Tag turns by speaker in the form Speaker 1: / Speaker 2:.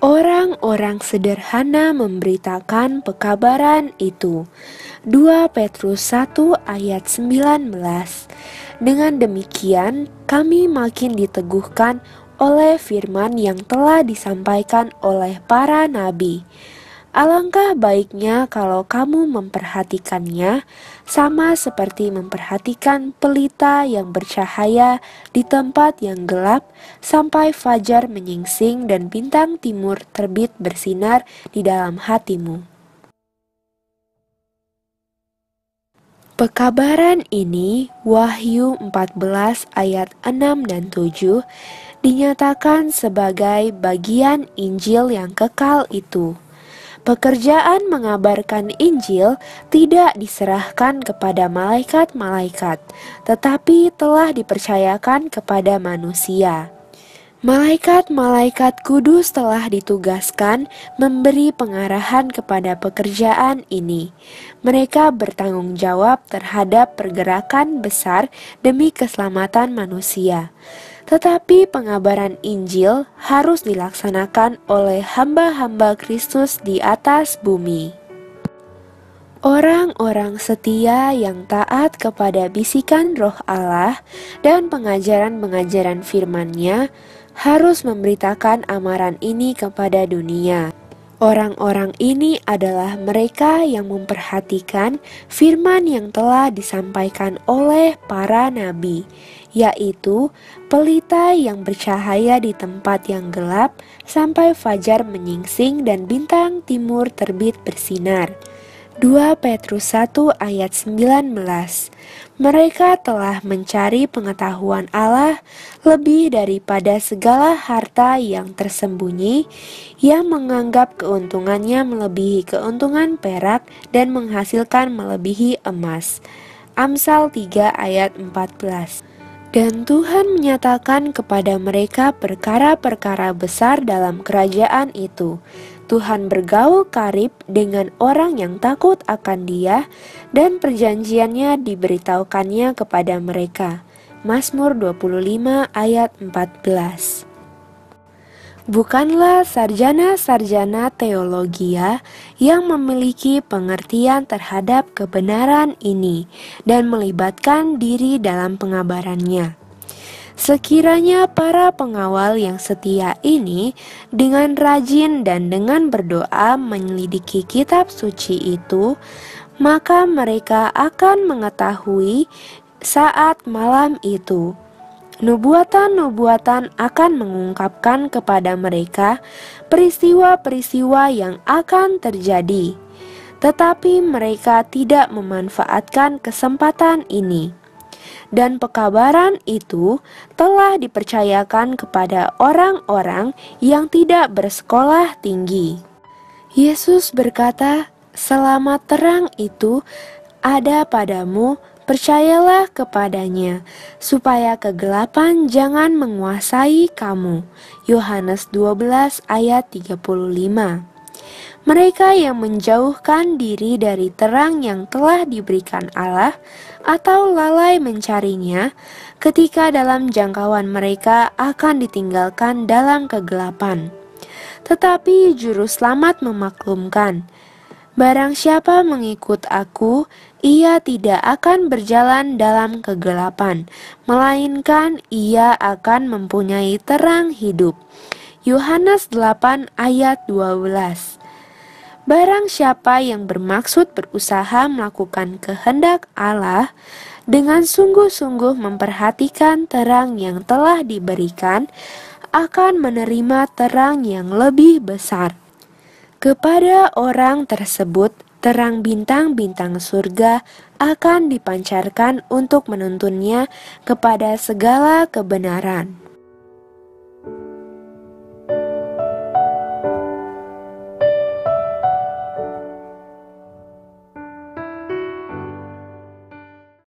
Speaker 1: Orang-orang sederhana memberitakan pekabaran itu. 2 Petrus 1 ayat 19. Dengan demikian, kami makin diteguhkan oleh firman yang telah disampaikan oleh para nabi. Alangkah baiknya kalau kamu memperhatikannya, sama seperti memperhatikan pelita yang bercahaya di tempat yang gelap, sampai fajar menyingsing dan bintang timur terbit bersinar di dalam hatimu. Pekabaran ini, Wahyu 14 ayat 6 dan 7, dinyatakan sebagai bagian Injil yang kekal itu. Pekerjaan mengabarkan Injil tidak diserahkan kepada malaikat-malaikat, tetapi telah dipercayakan kepada manusia. Malaikat-malaikat kudus telah ditugaskan memberi pengarahan kepada pekerjaan ini. Mereka bertanggung jawab terhadap pergerakan besar demi keselamatan manusia. Tetapi pengabaran Injil harus dilaksanakan oleh hamba-hamba Kristus di atas bumi. Orang-orang setia yang taat kepada bisikan Roh Allah dan pengajaran-pengajaran firman-Nya harus memberitakan amaran ini kepada dunia. Orang-orang ini adalah mereka yang memperhatikan firman yang telah disampaikan oleh para nabi, yaitu pelita yang bercahaya di tempat yang gelap sampai fajar menyingsing dan bintang timur terbit bersinar. 2 Petrus 1 ayat 19. Mereka telah mencari pengetahuan Allah lebih daripada segala harta yang tersembunyi, yang menganggap keuntungannya melebihi keuntungan perak dan menghasilkan melebihi emas. Amsal 3 ayat 14. Dan Tuhan menyatakan kepada mereka perkara-perkara besar dalam kerajaan itu. Tuhan bergaul karib dengan orang yang takut akan Dia, dan perjanjiannya diberitahukannya kepada mereka. Mazmur 25 ayat 14. Bukanlah sarjana-sarjana teologia yang memiliki pengertian terhadap kebenaran ini dan melibatkan diri dalam pengabarannya. Sekiranya para pengawal yang setia ini dengan rajin dan dengan berdoa menyelidiki kitab suci itu, maka mereka akan mengetahui saat malam itu. Nubuatan-nubuatan akan mengungkapkan kepada mereka peristiwa-peristiwa yang akan terjadi, tetapi mereka tidak memanfaatkan kesempatan ini. Dan pekabaran itu telah dipercayakan kepada orang-orang yang tidak bersekolah tinggi. Yesus berkata, "Selama terang itu ada padamu, percayalah kepadanya, supaya kegelapan jangan menguasai kamu." Yohanes 12 ayat 35. Mereka yang menjauhkan diri dari terang yang telah diberikan Allah atau lalai mencarinya, ketika dalam jangkauan mereka akan ditinggalkan dalam kegelapan. Tetapi juru selamat memaklumkan, "Barang siapa mengikut aku, ia tidak akan berjalan dalam kegelapan, melainkan ia akan mempunyai terang hidup." Yohanes 8 ayat 12. Barang siapa yang bermaksud berusaha melakukan kehendak Allah dengan sungguh-sungguh memperhatikan terang yang telah diberikan, akan menerima terang yang lebih besar. Kepada orang tersebut, terang bintang-bintang surga akan dipancarkan untuk menuntunnya kepada segala kebenaran.